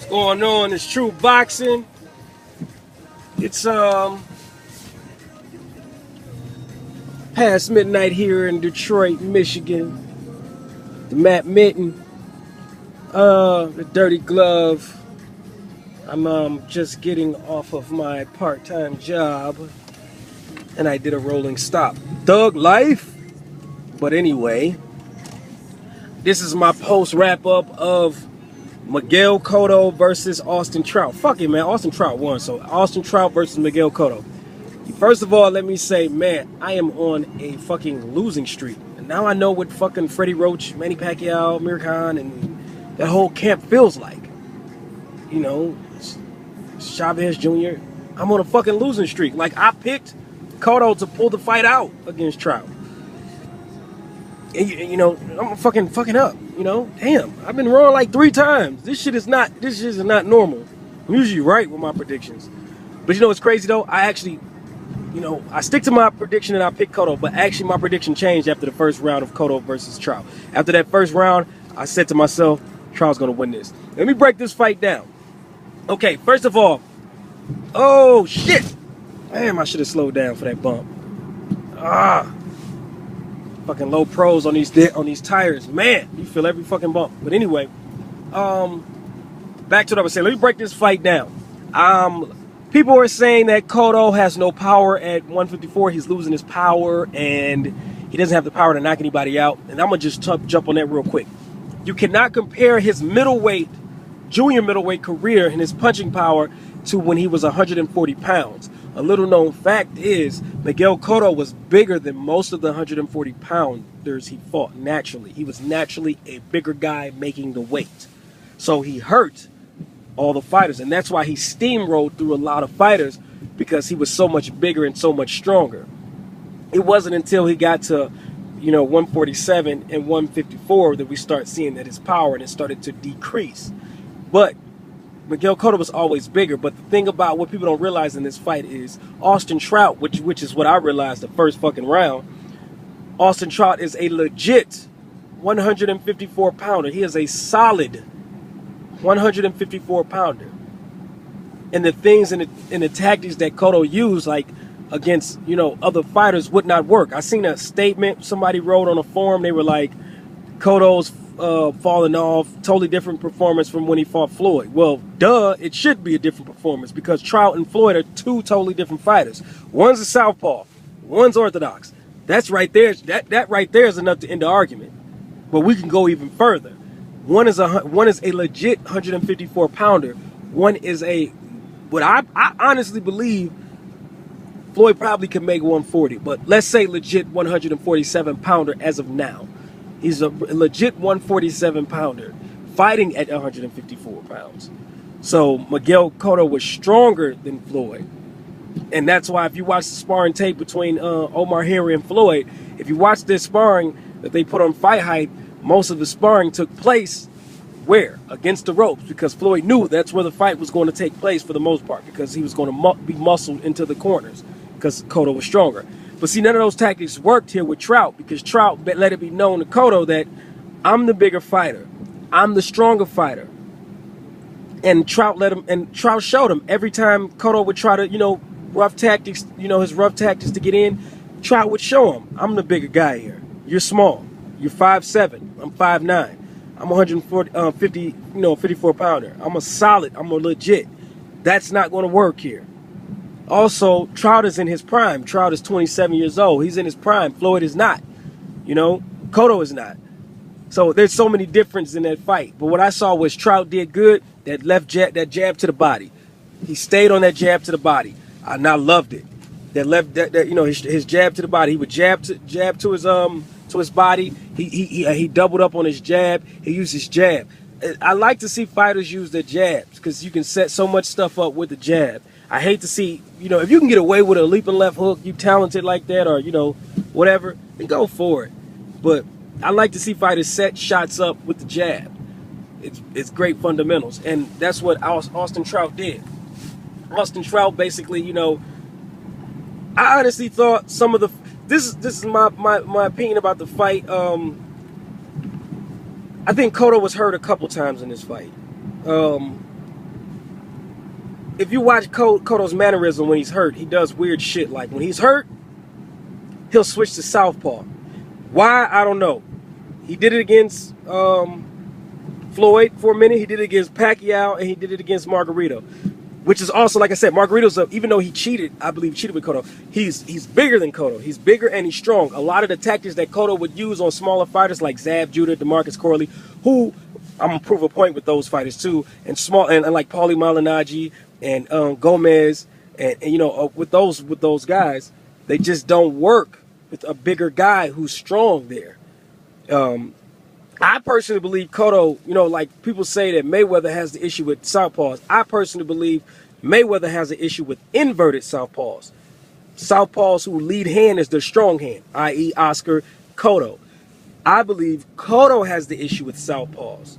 Going on? It's True Boxing. It's past midnight here in Detroit, Michigan. The Matt Mitten, the Dirty Glove. I'm just getting off of my part-time job, and I did a rolling stop. Thug life. But anyway, this is my post wrap-up of Miguel Cotto versus Austin Trout. Fuck it, man. Austin Trout won. So Austin Trout versus Miguel Cotto. First of all, let me say, man, I am on a fucking losing streak. And now I know what fucking Freddie Roach, Manny Pacquiao, Amir Khan, and that whole camp feels like. You know, Chavez Jr. I'm on a fucking losing streak. Like, I picked Cotto to pull the fight out against Trout. And, you know, I'm fucking up. You know, damn, I've been wrong like 3 times. This shit is not normal. I'm usually right with my predictions. But you know what's crazy though? I actually, you know, I stick to my prediction and I pick Cotto, but actually my prediction changed after the first round of Cotto versus Trout. After that first round, I said to myself, Trout's gonna win this. Let me break this fight down. Okay, first of all, oh shit! Damn, I should have slowed down for that bump. Fucking low pros on these tires, man. You feel every fucking bump. But anyway, back to what I was saying. Let me break this fight down. People are saying that Cotto has no power at 154. He's losing his power, and he doesn't have the power to knock anybody out. And I'm gonna just jump on that real quick. You cannot compare his middleweight, junior middleweight career and his punching power to when he was 140 pounds. A little known fact is Miguel Cotto was bigger than most of the 140 pounders he fought naturally. He was naturally a bigger guy making the weight. So he hurt all the fighters, and that's why he steamrolled through a lot of fighters, because he was so much bigger and so much stronger. It wasn't until he got to, you know, 147 and 154 that we start seeing that his power and it started to decrease. But Miguel Cotto was always bigger. But the thing about what people don't realize in this fight is Austin Trout, which is what I realized the first fucking round. Austin Trout is a legit 154 pounder. He is a solid 154 pounder. And the things and the tactics that Cotto used, like against, you know, other fighters, would not work. I seen a statement somebody wrote on a forum. They were like, Cotto's falling off, totally different performance from when he fought Floyd. Well, duh, it should be a different performance, because Trout and Floyd are 2 totally different fighters. One's a southpaw, one's orthodox. That's right there. That right there is enough to end the argument. But we can go even further. One is a legit 154 pounder. One is what I honestly believe Floyd probably could make 140, but let's say legit 147 pounder as of now. He's a legit 147 pounder fighting at 154 pounds. So Miguel Cotto was stronger than Floyd. And that's why if you watch the sparring tape between Omar Henry and Floyd, if you watch this sparring that they put on Fight Hype, most of the sparring took place where? Against the ropes, because Floyd knew that's where the fight was going to take place for the most part, because he was going to be muscled into the corners because Cotto was stronger. But see, none of those tactics worked here with Trout, because Trout let it be known to Cotto that I'm the bigger fighter. I'm the stronger fighter. And Trout showed him every time Cotto would try to, you know, rough tactics, you know, his rough tactics to get in, Trout would show him, I'm the bigger guy here. You're small. You're 5'7". I'm 5'9". I'm 150, you know, 54 pounder. I'm a legit. That's not going to work here. Also, Trout is in his prime. Trout is 27 years old. He's in his prime. Floyd is not. You know, Cotto is not. So there's so many differences in that fight. But what I saw was Trout did good. That jab to the body. He stayed on that jab to the body. I loved it. That you know, his jab to the body. He would jab to his body. He doubled up on his jab. He used his jab. I like to see fighters use their jabs, because you can set so much stuff up with the jab. I hate to see, you know, if you can get away with a leaping left hook, you talented like that, or, you know, whatever, then go for it. But I like to see fighters set shots up with the jab. It's great fundamentals, and that's what Austin Trout did. Austin Trout basically, you know, I honestly thought some of the this is my opinion about the fight. I think Cotto was hurt a couple times in this fight. if you watch Cotto's mannerism when he's hurt, he does weird shit. Like when he's hurt, he'll switch to southpaw. Why? I don't know. He did it against Floyd for a minute. He did it against Pacquiao, and he did it against Margarito. Which is also, like I said, Margarito's even though he cheated, I believe cheated with Cotto, he's bigger than Cotto. He's bigger and he's strong. A lot of the tactics that Cotto would use on smaller fighters like Zab Judah, DeMarcus Corley, who I'm gonna prove a point with those fighters too, and like Paulie Malignaggi and Gomez, and you know with those guys, they just don't work with a bigger guy who's strong there. I personally believe Cotto, you know, like people say that Mayweather has the issue with southpaws. I personally believe Mayweather has an issue with inverted southpaws. Southpaws who lead hand is their strong hand, i.e. Oscar, Cotto. I believe Cotto has the issue with southpaws.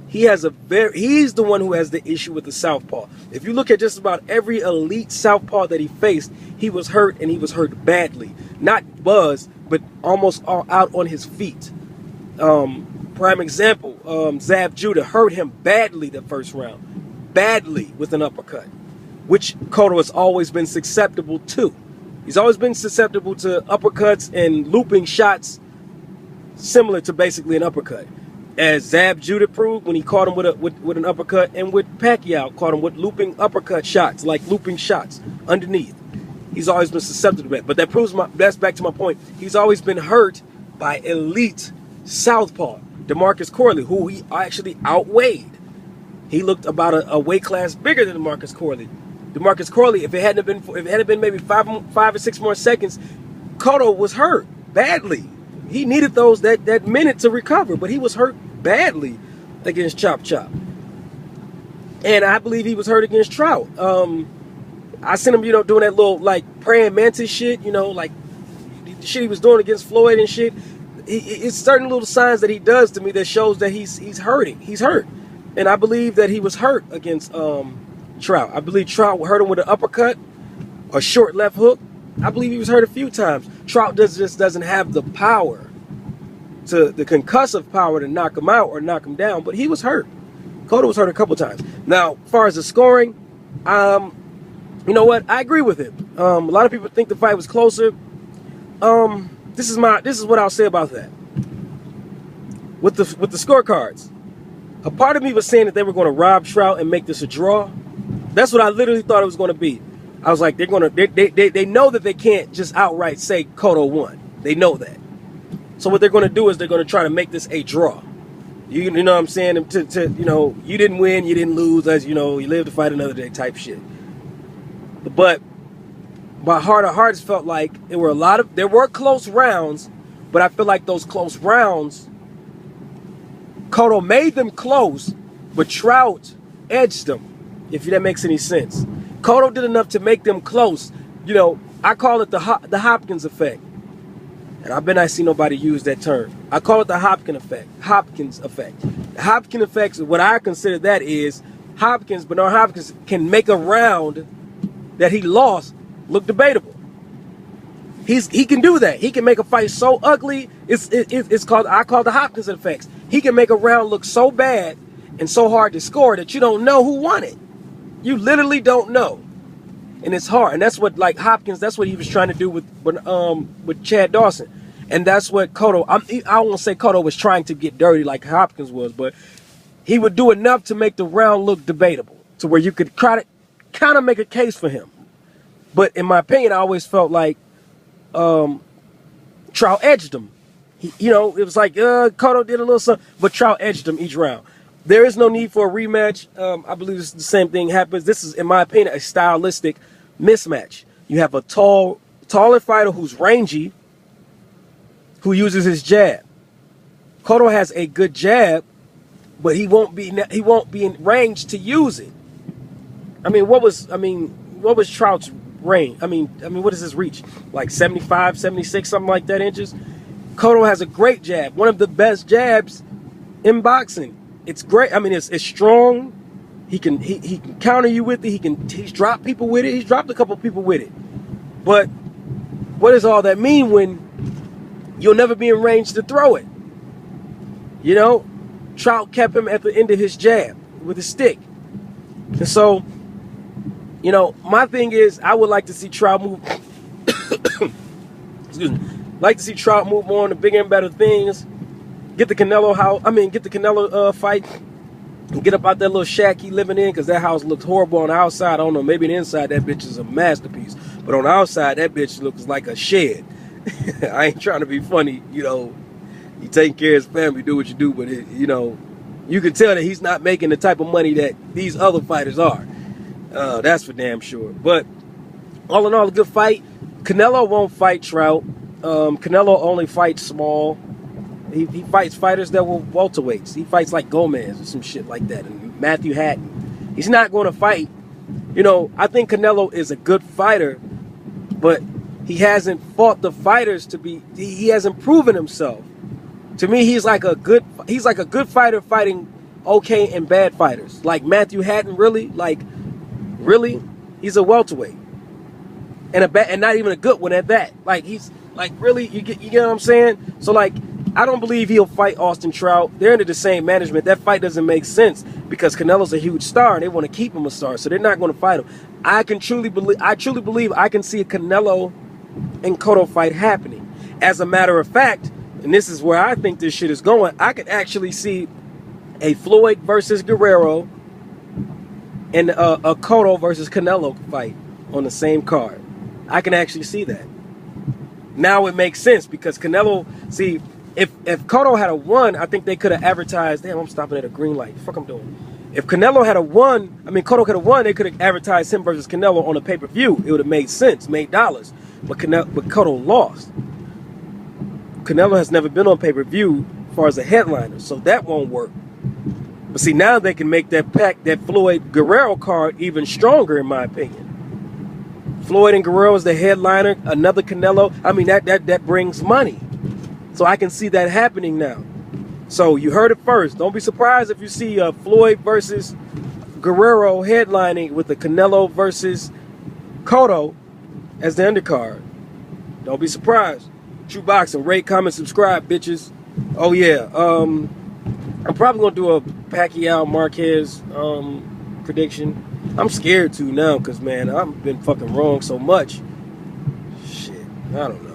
He's the one who has the issue with the southpaw. If you look at just about every elite southpaw that he faced, he was hurt, and he was hurt badly. Not buzzed, but almost all out on his feet. Prime example, Zab Judah hurt him badly the first round. Badly with an uppercut, which Cotto has always been susceptible to. He's always been susceptible to uppercuts and looping shots similar to basically an uppercut. As Zab Judah proved when he caught him with an uppercut, and with Pacquiao caught him with looping uppercut shots, like looping shots underneath. He's always been susceptible to that. But that's back to my point. He's always been hurt by elite southpaw. DeMarcus Corley, who he actually outweighed. He looked about a weight class bigger than DeMarcus Corley. DeMarcus Corley, if it hadn't been maybe five or six more seconds, Cotto was hurt badly. He needed that minute to recover, but he was hurt badly against Chop Chop. And I believe he was hurt against Trout. I seen him, doing that little like praying mantis shit, like the shit he was doing against Floyd and shit. It's certain little signs that he does to me that shows that he's hurting. He's hurt. And I believe that he was hurt against Trout. I believe Trout hurt him with an uppercut, a short left hook. I believe he was hurt a few times. Trout just doesn't have the power, the concussive power to knock him out or knock him down, but he was hurt. Cotto was hurt a couple times. Now, as far as the scoring, you know what? I agree with him. A lot of people think the fight was closer. This is what I'll say about that. With the scorecards, a part of me was saying that they were going to rob Trout and make this a draw. That's what I literally thought it was going to be. I was like, they know that they can't just outright say Cotto won. They know that. So what they're going to do is they're going to try to make this a draw. You know what I'm saying? You didn't win, you didn't lose, as you live to fight another day type shit. But my heart of hearts felt like there were close rounds, but I feel like those close rounds, Cotto made them close, but Trout edged them, if that makes any sense. Cotto did enough to make them close. I call it the Hopkins effect. And I bet I see nobody use that term. I call it the Hopkins effect. Hopkins effect. The Hopkins effect, what I consider that is Bernard Hopkins can make a round that he lost look debatable. He can do that. He can make a fight so ugly. I call the Hopkins effect. He can make a round look so bad and so hard to score that you don't know who won it. You literally don't know. And it's hard. And that's what Hopkins, that's what he was trying to do with Chad Dawson. And that's what Cotto, I won't say Cotto was trying to get dirty like Hopkins was, but he would do enough to make the round look debatable to where you could try to kind of make a case for him. But in my opinion, I always felt like Trout edged him. It was like Cotto did a little something, but Trout edged him each round. There is no need for a rematch. I believe the same thing happens. This is, in my opinion, a stylistic mismatch. You have a taller fighter who's rangy, who uses his jab. Cotto has a good jab, but he won't be in range to use it. What was Trout's range? What is his reach? Like 75, 76, something like that inches? Cotto has a great jab, one of the best jabs in boxing. It's great. It's strong. He can counter you with it. He's dropped people with it. He's dropped a couple people with it. But what does all that mean when you'll never be in range to throw it? Trout kept him at the end of his jab with his stick. And so You know, my thing is, I would like to see Trout move. Excuse me. Like to see Trout move on to bigger and better things. Get the Canelo get the Canelo fight. And get up out that little shack he living in, because that house looks horrible on the outside. I don't know, maybe the inside that bitch is a masterpiece, but on the outside that bitch looks like a shed. I ain't trying to be funny, you know. He taking care of his family, do what you do, but you know, you can tell that he's not making the type of money that these other fighters are. That's for damn sure. But all in all, a good fight. Canelo won't fight Trout. Canelo only fights small. He fights fighters that were welterweights. He fights like Gomez or some shit like that, and Matthew Hatton. He's not going to fight. You know, I think Canelo is a good fighter, but he hasn't fought the fighters to be. He hasn't proven himself. To me, he's like a good fighter fighting okay and bad fighters. Like Matthew Hatton, really, he's a welterweight and not even a good one at that. Like he's like really, you get what I'm saying? So like, I don't believe he'll fight Austin Trout. They're under the same management. That fight doesn't make sense because Canelo's a huge star and they want to keep him a star, so they're not going to fight him. I truly believe I can see a Canelo and Cotto fight happening. As a matter of fact, and this is where I think this shit is going, I could actually see a Floyd versus Guerrero and a Cotto versus Canelo fight on the same card. I can actually see that. Now it makes sense because Canelo, see, if Cotto had a won, I think they could have advertised. Damn, I'm stopping at a green light. The fuck I'm doing? If Canelo had a won, Cotto could have won. They could have advertised him versus Canelo on a pay-per-view. It would have made sense, made dollars. But Cotto lost. Canelo has never been on pay-per-view as far as a headliner, so that won't work. But see, now they can make that Floyd Guerrero card even stronger, in my opinion. Floyd and Guerrero is the headliner. Another Canelo. That brings money. So I can see that happening now. So you heard it first. Don't be surprised if you see Floyd versus Guerrero headlining with the Canelo versus Cotto as the undercard. Don't be surprised. True Boxing, rate, comment, subscribe, bitches. Oh yeah, I'm probably gonna do a Pacquiao Marquez prediction. I'm scared to now because man, I've been fucking wrong so much. Shit, I don't know.